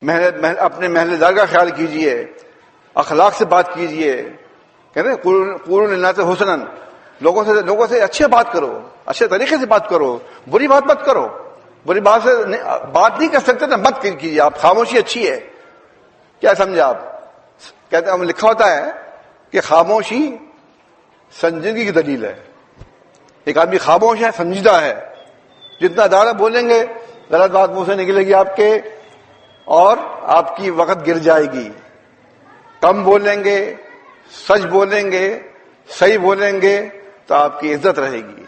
اپنے محل دار کا خیال کیجئے، اخلاق سے بات کیجئے. کہتے ہیں قولوا للناس حسنا، لوگوں سے اچھے بات کرو، اچھے طریقے سے بات کرو، بری بات مت کرو. بری بات سے بات نہیں کر سکتے تو مت کیجیے آپ. خاموشی اچھی ہے. کیا سمجھے آپ؟ کہتے ہیں لکھا ہوتا ہے کہ خاموشی سنجیدگی کی دلیل ہے. ایک آدمی خاموش ہے، سنجیدہ ہے، جتنا زیادہ بولیں گے غلط بات منہ سے نکلے گی آپ کے اور آپ کی وقت گر جائے گی. کم بولیں گے، سچ بولیں گے، صحیح بولیں گے تو آپ کی عزت رہے گی.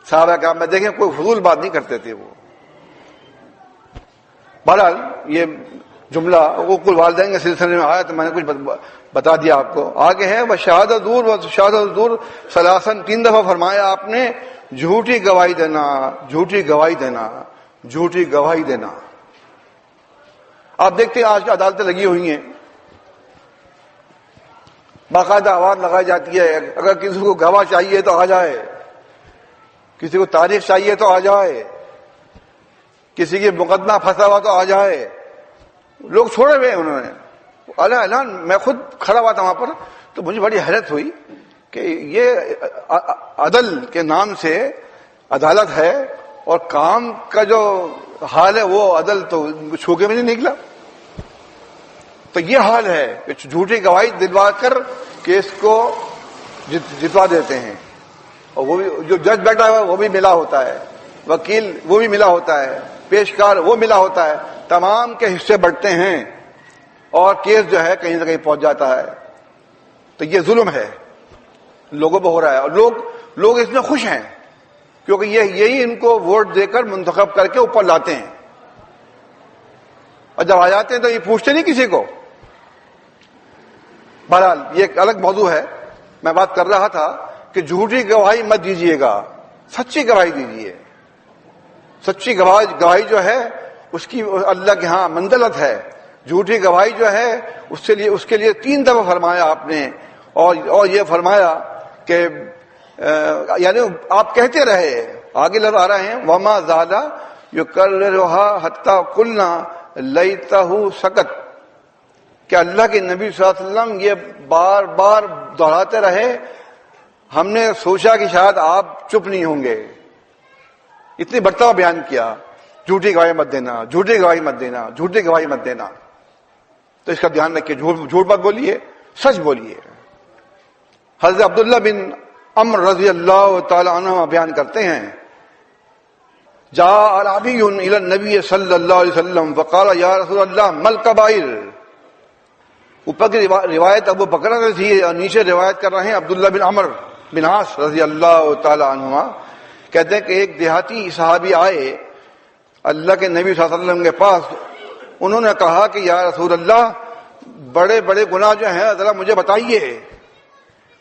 صحابہ کرام میں دیکھیں کوئی فضول بات نہیں کرتے تھے وہ. بہرحال یہ جملہ حقوق الوالدین کے سلسلے میں آیا تو میں نے کچھ بتا دیا آپ کو. آگے ہے وہ شہادت دور، وہ شہادت دور ثلاثاً، 3 دفعہ فرمایا آپ نے جھوٹی گواہی دینا، جھوٹی گواہی دینا، جھوٹی گواہی دینا. آپ دیکھتے ہیں آج کی عدالتیں لگی ہوئی ہیں، باقاعدہ آواز لگائی جاتی ہے اگر کسی کو گواہ چاہیے تو آ جائے، کسی کو تاریخ چاہیے تو آ جائے، کسی کی مقدمہ پھنسا ہوا تو آ جائے. لوگ چھوڑے ہوئے انہوں نے اعلان. میں خود کھڑا ہوا تھا وہاں پر تو مجھے بڑی حیرت ہوئی کہ یہ عدل کے نام سے عدالت ہے اور کام کا جو حال ہے وہ عدل تو چھو کے بھی نہیں نکلا. تو یہ حال ہے کہ جھوٹی گواہی دلوا کر کیس کو جتوا دیتے ہیں. اور وہ بھی جو جج بیٹھا ہوا وہ بھی ملا ہوتا ہے، وکیل وہ بھی ملا ہوتا ہے، پیشکار وہ ملا ہوتا ہے، تمام کے حصے بڑھتے ہیں اور کیس جو ہے کہیں نہ کہیں پہنچ جاتا ہے. تو یہ ظلم ہے لوگوں پہ ہو رہا ہے اور لوگ اس میں خوش ہیں کیونکہ یہی ان کو ووٹ دے کر منتخب کر کے اوپر لاتے ہیں. اور جب آ جاتے ہیں تو یہ پوچھتے نہیں کسی کو. بہرحال یہ ایک الگ موضوع ہے. میں بات کر رہا تھا کہ جھوٹی گواہی مت دیجیے گا، سچی گواہی دیجیے. سچی گواہی جو ہے اس کی اللہ کے ہاں منزلت ہے. جھوٹی گواہی جو ہے اس کے لیے 3 دفعہ فرمایا آپ نے. اور یہ فرمایا کہ یعنی آپ کہتے رہے، آگے لفظ آ رہے ہیں وما زالا یکررها حتی قلنا لیتہ سکت، کہ اللہ کے نبی صلی اللہ علیہ وسلم یہ بار بار دہراتے رہے، ہم نے سوچا کہ شاید آپ چپ نہیں ہوں گے. اتنی مرتبہ بیان کیا جھوٹی گواہی مت دینا، جھوٹی گواہی مت دینا، جھوٹی گواہی مت دینا. تو اس کا دھیان رکھیے، جھوٹ مت بولیے، سچ بولیے. حضرت عبداللہ بن عمرو رضی اللہ تعالی عنہ بیان کرتے ہیں جاء اعرابی الی النبی صلی اللہ علیہ وسلم فقال یا رسول اللہ ما الکبائر. اوپر کی روایت ابو بکر سے تھی اور نیچے روایت کر رہے ہیں عبداللہ بن عمرو بن عاص رضی اللہ تعالی عنہما. کہتے ہیں کہ ایک دیہاتی صحابی آئے اللہ کے نبی صلی اللہ علیہ وسلم کے پاس. انہوں نے کہا کہ یا رسول اللہ بڑے بڑے گناہ جو ہیں ذرا مجھے بتائیے.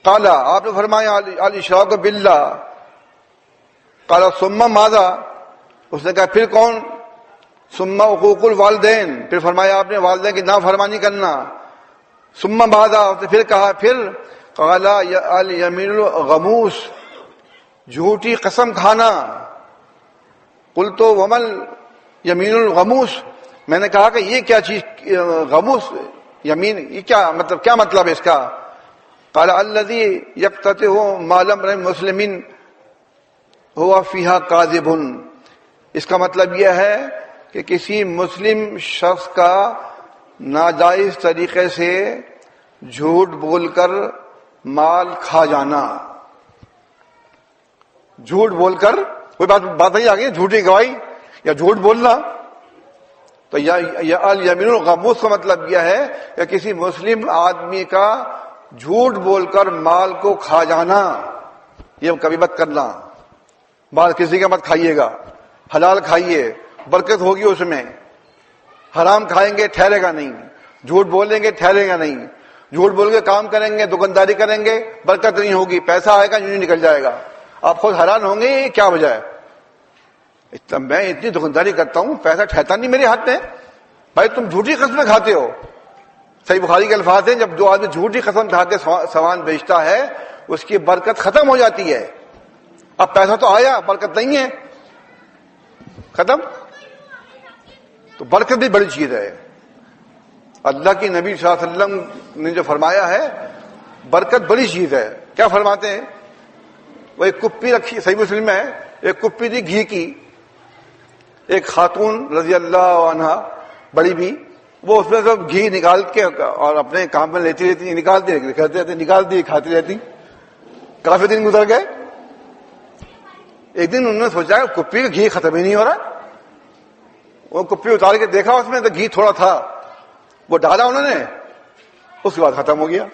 قال، آپ نے فرمایا الاشراک باللہ. قال ثم ماذا؟ اس نے کہا پھر کون؟ ثم حقوق الوالدین. پھر فرمایا آپ نے والدین کی نافرمانی کرنا. ثم ماذا؟ اس نے پھر کہا پھر قال الیمین الغموس، جھوٹی قسم کھانا. قلت ومل یمین الغموس، میں نے کہا کہ یہ کیا چیز غموس یمین، یہ کیا مطلب ہے اس کا؟ قال الذی یقتطع مال امرئ مسلم هو فیہا کاذب. اس کا مطلب یہ ہے کہ کسی مسلم شخص کا ناجائز طریقے سے جھوٹ بول کر مال کھا جانا. جھوٹ بول کر کوئی بات نہیں آ گئی، جھوٹی گواہی یا جھوٹ بولنا. تو یا الیمین الغموس کا مطلب یہ ہے کہ کسی مسلم آدمی کا جھوٹ بول کر مال کو کھا جانا. یہ کبھی مت کرنا. مال کسی کا مت کھائیے گا، حلال کھائیے، برکت ہوگی اس میں. حرام کھائیں گے ٹھہرے گا نہیں، جھوٹ بولیں گے ٹھہرے گا نہیں. جھوٹ بول کے کام کریں گے، دکانداری کریں گے، برکت نہیں ہوگی، پیسہ آئے گا یوں ہی نکل جائے گا. آپ خود حیران ہوں گے کیا وجہ ہے. میں اتنی دکانداری کرتا ہوں پیسہ ٹھہرتا نہیں میرے ہاتھ میں. بھائی تم جھوٹی قسمیں کھاتے ہو. صحیح بخاری کے الفاظ ہیں جب جو آدمی جھوٹی قسم کھا کے سامان بیچتا ہے اس کی برکت ختم ہو جاتی ہے. اب پیسہ تو آیا، برکت نہیں ہے، ختم. تو برکت بھی بڑی چیز ہے. اللہ کی نبی صلی اللہ علیہ وسلم نے جو فرمایا ہے برکت بڑی چیز ہے. کیا فرماتے ہیں؟ وہ ایک کپی رکھی، صحیح مسلم میں ہے، ایک کپی تھی گھی کی. ایک خاتون رضی اللہ عنہا بڑی بھی، وہ اس میں سب گھی نکال کے اور اپنے کام میں لیتی رہتی، نکالتی رہتی، نکالتی کھاتی رہتی. کافی دن گزر گئے. ایک دن انہوں نے سوچا کپی کا گھی ختم ہی نہیں ہو رہا. وہ کپی اتار کے دیکھا، اس میں تو گھی تھوڑا تھا، وہ ڈالا انہوں نے، اس کے بعد ختم ہو گیا.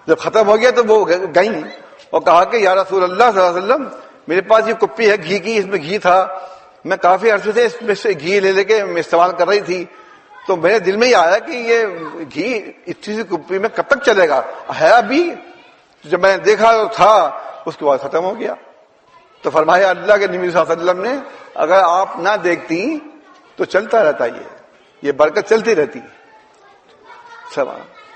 جب ختم ہو گیا تو وہ گئیں اور کہا کہ یا رسول اللہ صلی اللہ علیہ وسلم، میرے پاس یہ کپی ہے گھی کی، اس میں گھی تھا، میں کافی عرصے سے اس میں سے گھی لے کے میں استعمال کر رہی تھی، تو میرے دل میں یہ آیا کہ یہ گھی اتنی سی کپی میں کب تک چلے گا، ہے ابھی؟ جب میں نے دیکھا تو تھا، اس کے بعد ختم ہو گیا. تو فرمایا اللہ کے نبی صلی اللہ علیہ وسلم نے، اگر آپ نہ دیکھتی تو چلتا رہتا، یہ برکت چلتی رہتی. سلام.